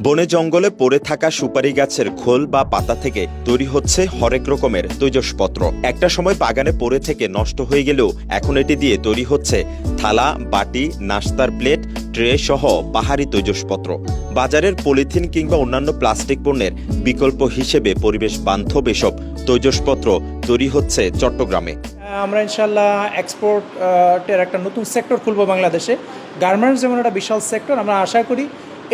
বনে জঙ্গলে পড়ে থাকা সুপারি গাছের খোল বা পাতা থেকে তৈরি হচ্ছে হরেক রকমের তৈজসপত্র। একটা সময় বাগানে পড়ে থেকে নষ্ট হয়ে গেলেও এখন এটি দিয়ে তৈরি হচ্ছে থালা, বাটি, নাস্তার প্লেট, ট্রে সহ বাহারি তৈজসপত্র। বাজারের পলিথিন কিংবা অন্যান্য প্লাস্টিক পণ্যের বিকল্প হিসেবে পরিবেশ বান্ধব এসব তৈজসপত্র তৈরি হচ্ছে চট্টগ্রামে। আমরা ইনশাল্লাহ এক্সপোর্টের একটা নতুন সেক্টর খুলব বাংলাদেশে। গার্মেন্টস যেমন একটা বিশাল সেক্টর, আমরা আশা করি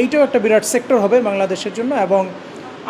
এইটাও একটা বিরাট সেক্টর হবে বাংলাদেশের জন্য, এবং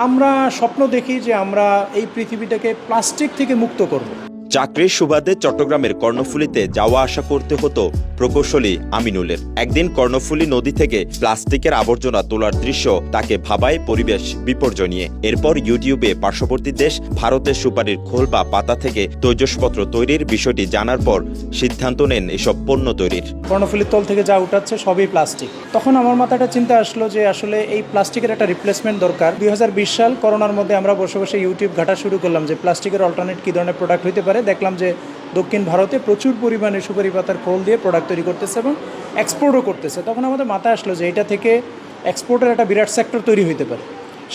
আমরা স্বপ্ন দেখি যে আমরা এই পৃথিবীটাকে প্লাস্টিক থেকে মুক্ত করব। চাকরির সুবাদে চট্টগ্রামের কর্ণফুলীতে যাওয়া আসা করতে হতো প্রকৌশলী আমিনুলের। একদিন কর্ণফুলী নদী থেকে প্লাস্টিকের আবর্জনা তোলার দৃশ্য তাকে ভাবায় পরিবেশ বিপর্যয় নিয়ে। এরপর ইউটিউবে পার্শ্ববর্তী দেশ ভারতের সুপারির খোল বা পাতা থেকে তৈজসপত্র তৈরির বিষয়টি জানার পর সিদ্ধান্ত নেন এসব পণ্য তৈরির। কর্ণফুলীর তল থেকে যা উঠাচ্ছে সবই প্লাস্টিক। তখন আমার মাথায় একটা চিন্তা আসলো যে আসলে এই প্লাস্টিকের একটা রিপ্লেসমেন্ট দরকার। 2020 সাল করোনার মধ্যে আমরা বসে বসে ইউটিউব ঘাটা শুরু করলাম যে প্লাস্টিকের অল্টারনেট কী ধরনের প্রোডাক্ট হতে পারে। দেখলাম যে দক্ষিণ ভারতে প্রচুর পরিমাণে সুপারি পাতার খোল দিয়ে প্রোডাক্ট তৈরি করতেছে এবং এক্সপোর্টও করতেছে। তখন আমাদের মাথায় আসলো যে এটা থেকে এক্সপোর্টের একটা বিরাট সেক্টর তৈরি হতে পারে।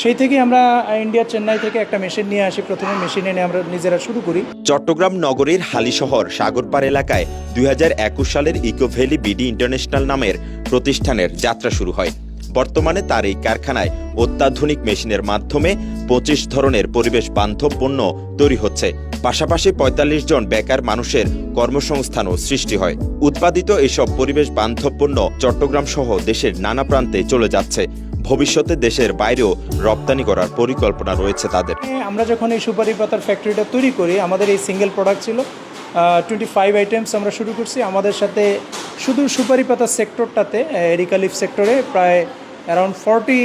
সেই থেকেই আমরা ইন্ডিয়ার চেন্নাই থেকে একটা মেশিন নিয়ে আসি। প্রথমে মেশিন এনে আমরা নিজেরা শুরু করি। চট্টগ্রাম নগরীর হালিশহর সাগরপাড় এলাকায় 2021 সালের ইকো ভ্যালি বিডি ইন্টারন্যাশনাল নামের প্রতিষ্ঠানের যাত্রা শুরু হয়। বর্তমানে তার এই কারখানায় অত্যাধুনিক মেশিনের মাধ্যমে 25 ধরনের পরিবেশ বান্ধব পণ্য তৈরি হচ্ছে। পাশাপাশি 45 জন বেকার মানুষের কর্মসংস্থানও সৃষ্টি হয়। উৎপাদিত এসব পরিবেশ বান্ধব পণ্য চট্টগ্রাম সহ দেশের নানা প্রান্তে চলে যাচ্ছে। ভবিষ্যতে দেশের বাইরেও রপ্তানি করার পরিকল্পনা রয়েছে তাদের। আমরা যখন এই সুপারি পাতার ফ্যাক্টরিটা তৈরি করি, আমাদের এই সিঙ্গেল প্রোডাক্ট ছিল 25 আইটেমস আমরা শুরু করছি। আমাদের সাথে শুধু সুপারি পাতার সেক্টরটাতে এরিকা লিফ সেক্টরে প্রায় অ্যারাউন্ড 40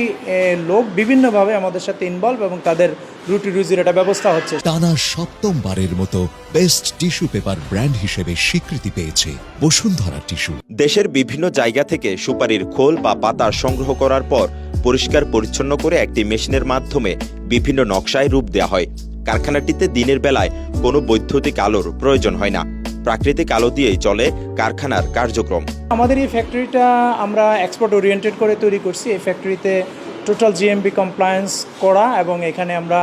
লোক বিভিন্নভাবে আমাদের সাথে ইনভলভ, এবং তাদের রুটি রুজির একটা ব্যবস্থা হচ্ছে। টানা সপ্তমবারের মতো বেস্ট টিস্যু পেপার ব্র্যান্ড হিসেবে স্বীকৃতি পেয়েছে বসুন্ধরা টিস্যু। দেশের বিভিন্ন জায়গা থেকে সুপারির খোল বা পাতা সংগ্রহ করার পর পরিষ্কার পরিচ্ছন্ন করে একটি মেশিনের মাধ্যমে বিভিন্ন নকশায় রূপ দেওয়া হয়। কারখানাটিতে দিনের বেলায় কোনো বৈদ্যুতিক আলোর প্রয়োজন হয় না। প্রাকৃতিক আলো দিয়েই চলে কারখানার কার্যক্রম। আমাদের এই ফ্যাক্টরিটা আমরা এক্সপোর্ট ওরিয়েন্টেড করে তৈরি করছি। এই ফ্যাক্টরিতে টোটাল জিএমবি কমপ্লায়েন্স করা, এবং এখানে আমরা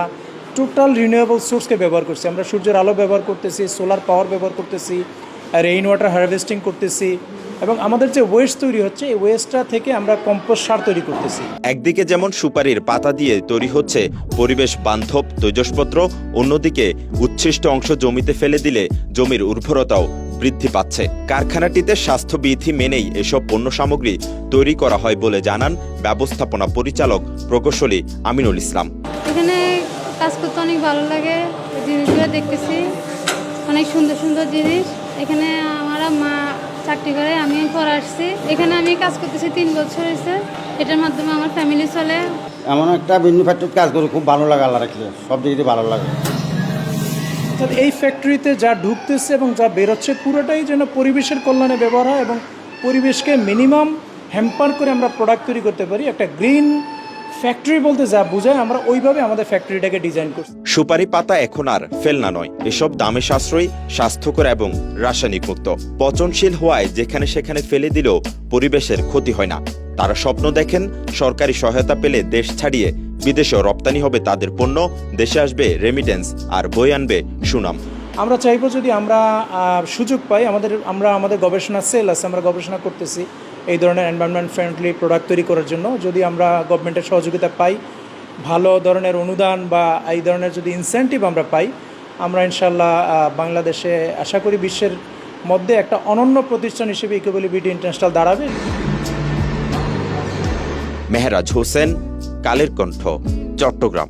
টোটাল রিনিউয়েবল সোর্সকে ব্যবহার করছি। আমরা সূর্যের আলো ব্যবহার করতেছি, সোলার পাওয়ার ব্যবহার করতেছি, রেইন ওয়াটার হারভেস্টিং করতেছি, এবং আমাদের যে ওয়েস্ট তৈরি হচ্ছে এই ওয়েস্টটা থেকে আমরা কম্পোস্ট সার তৈরি করতেছি। একদিকে যেমন সুপারির পাতা দিয়ে তৈরি হচ্ছে পরিবেশ বান্ধব তৈজসপত্র, অন্যদিকে উচ্ছিষ্ট অংশ জমিতে ফেলে দিলে জমির উর্বরতাও বৃদ্ধি পাচ্ছে। কারখানাটিতে স্বাস্থ্যবিধি মেনেই এসব পণ্য সামগ্রী তৈরি করা হয় বলে জানান ব্যবস্থাপনা পরিচালক প্রকৌশলী আমিনুল ইসলাম। এখানে কাজ করতে অনেক ভালো লাগে, জিনিসগুলো দেখতেছি অনেক সুন্দর সুন্দর জিনিস। এখানে আমার মা চাকরি করে, আমি পরে আসছি। এখানে আমি কাজ করতেছি 3 বছর হয়েছে। এটার মাধ্যমে আমার ফ্যামিলি চলে। এমন একটা বিভিন্ন ফ্যাক্টরিতে কাজ করে খুব ভালো লাগে, আল্লাহ রাখলে সব দিক দিয়ে ভালো লাগে। এই ফ্যাক্টরিতে যা ঢুকতেছে এবং যা বেরোচ্ছে পুরোটাই যেন পরিবেশের কল্যাণে ব্যবহার হয়, এবং পরিবেশকে মিনিমাম হ্যাম্পার করে আমরা প্রোডাক্ট তৈরি করতে পারি। একটা গ্রিন ফ্যাক্টরি বলতে যা বোঝায়, আমরা ওইভাবে আমাদের ফ্যাক্টরিটাকে ডিজাইন করছি। সুপারি পাতা এখন আর ফেলনা নয়, এসব দামে সাশ্রয়ী, স্বাস্থ্যকর এবং রাসায়নিক মুক্ত। পচনশীল হওয়ায় যেখানে সেখানে ফেলে দিলেও পরিবেশের ক্ষতি হয় না। তারা স্বপ্ন দেখেন সরকারি সহায়তা পেলে দেশ ছাড়িয়ে বিদেশেও রপ্তানি হবে তাদের পণ্য, দেশে আসবে রেমিটেন্স, আর বই আনবে সুনাম। আমরা চাইবো যদি আমরা সুযোগ পাই, আমরা আমাদের গবেষণা সেল আছে, আমরা গবেষণা করতেছি এই ধরনের এনভায়রনমেন্ট ফ্রেন্ডলি প্রোডাক্ট তৈরি করার জন্য। যদি আমরা গভর্নমেন্টের সহযোগিতা পাই, ভালো ধরনের অনুদান বা এই ধরনের যদি ইনসেন্টিভ আমরা পাই, আমরা ইনশাল্লাহ বাংলাদেশে আশা করি বিশ্বের মধ্যে একটা অনন্য প্রতিষ্ঠান হিসেবে ইকো ভ্যালি বিডি ইন্টারন্যাশনাল দাঁড়াবে। মেহরাজ হোসেন, কালের কণ্ঠ, চট্টগ্রাম।